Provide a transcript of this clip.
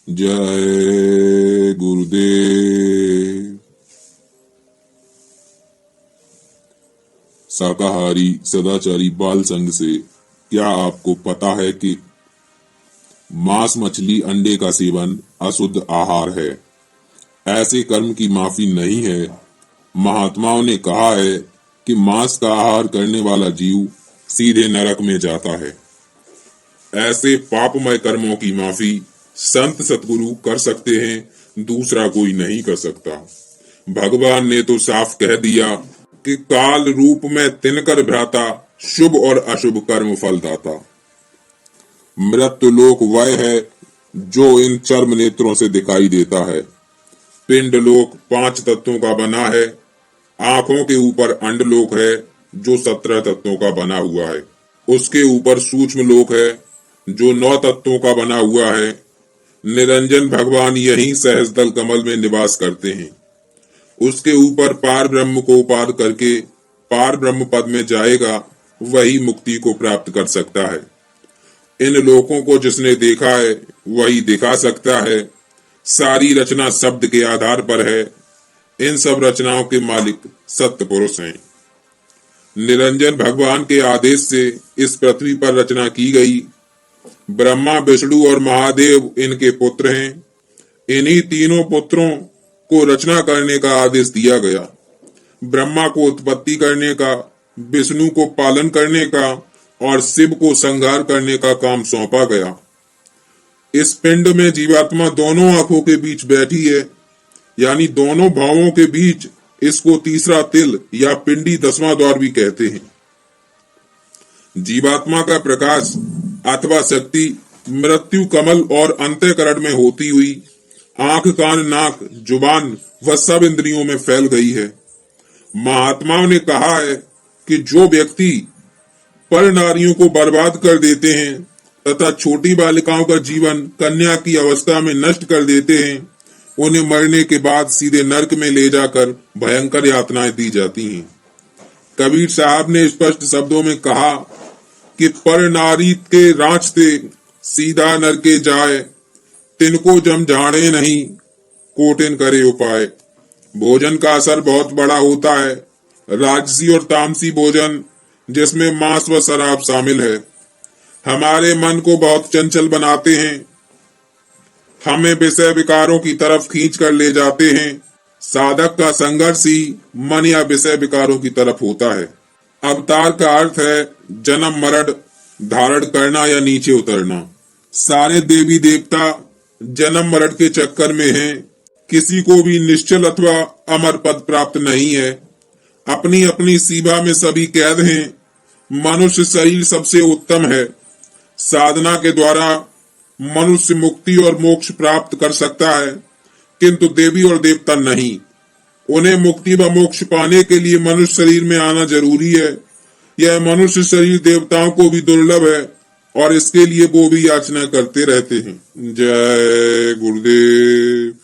जय गुरुदेव। शाकाहारी सदाचारी बाल संघ से क्या आपको पता है कि मांस, मछली, अंडे का सेवन अशुद्ध आहार है? ऐसे कर्म की माफी नहीं है। महात्माओं ने कहा है कि मांस का आहार करने वाला जीव सीधे नरक में जाता है। ऐसे पापमय कर्मों की माफी संत सतगुरु कर सकते हैं, दूसरा कोई नहीं कर सकता। भगवान ने तो साफ कह दिया कि काल रूप में तिनकर भ्राता, शुभ और अशुभ कर्म फलदाता। मृत्यु लोक वह है जो इन चर्म नेत्रों से दिखाई देता है। पिंड लोक 5 तत्वों का बना है। आंखों के ऊपर अंडलोक है जो 17 तत्वों का बना हुआ है। उसके ऊपर सूक्ष्म लोक है जो 9 तत्वों का बना हुआ है। निरंजन भगवान यहीं सहस्त्रदल कमल में निवास करते हैं। उसके ऊपर पार ब्रह्म को पार करके पार ब्रह्म पद में जाएगा, वही मुक्ति को प्राप्त कर सकता है। इन लोकों को जिसने देखा है वही दिखा सकता है। सारी रचना शब्द के आधार पर है। इन सब रचनाओं के मालिक सत्य पुरुष हैं। निरंजन भगवान के आदेश से इस पृथ्वी पर रचना की गई। ब्रह्मा, विष्णु और महादेव इनके पुत्र हैं। इन्हीं तीनों पुत्रों को रचना करने का आदेश दिया गया। ब्रह्मा को उत्पत्ति करने का, विष्णु को पालन करने का और शिव को संहार करने का काम सौंपा गया। इस पिंड में जीवात्मा दोनों आंखों के बीच बैठी है, यानी दोनों भावों के बीच। इसको तीसरा तिल या पिंडी 10वां द्वार भी कहते हैं। जीवात्मा का प्रकाश अथवा शक्ति मृत्यु कमल और अंतःकरण में होती हुई आंख, कान, नाक, जुबान व सब इंद्रियों में फैल गई है। महात्माओं ने कहा है कि जो व्यक्ति पर नारियों को बर्बाद कर देते हैं तथा छोटी बालिकाओं का जीवन कन्या की अवस्था में नष्ट कर देते हैं, उन्हें मरने के बाद सीधे नरक में ले जाकर भयंकर यातनाएं दी जाती हैं। कबीर साहब ने स्पष्ट शब्दों में कहा कि पर नारी के रांचते सीधा नरके जाए, तिनको जम जाने नहीं, कोटिन करे उपाय। भोजन का असर बहुत बड़ा होता है। राजसी और तामसी भोजन, जिसमें मांस व शराब शामिल है, हमारे मन को बहुत चंचल बनाते हैं। हमें विषय विकारों की तरफ खींच कर ले जाते हैं। साधक का संघर्ष ही मन या विषय विकारों की तरफ होता है। अवतार का अर्थ है जन्म, मरण, धारण करना या नीचे उतरना। सारे देवी देवता जन्म मरण के चक्कर में हैं। किसी को भी निश्चल अथवा अमर पद प्राप्त नहीं है। अपनी अपनी सीमा में सभी कैद हैं। मनुष्य शरीर सबसे उत्तम है। साधना के द्वारा मनुष्य मुक्ति और मोक्ष प्राप्त कर सकता है, किंतु देवी और देवता नहीं। उन्हें मुक्ति व मोक्ष पाने के लिए मनुष्य शरीर में आना जरूरी है। यह मनुष्य शरीर देवताओं को भी दुर्लभ है और इसके लिए वो भी याचना करते रहते हैं। जय गुरुदेव।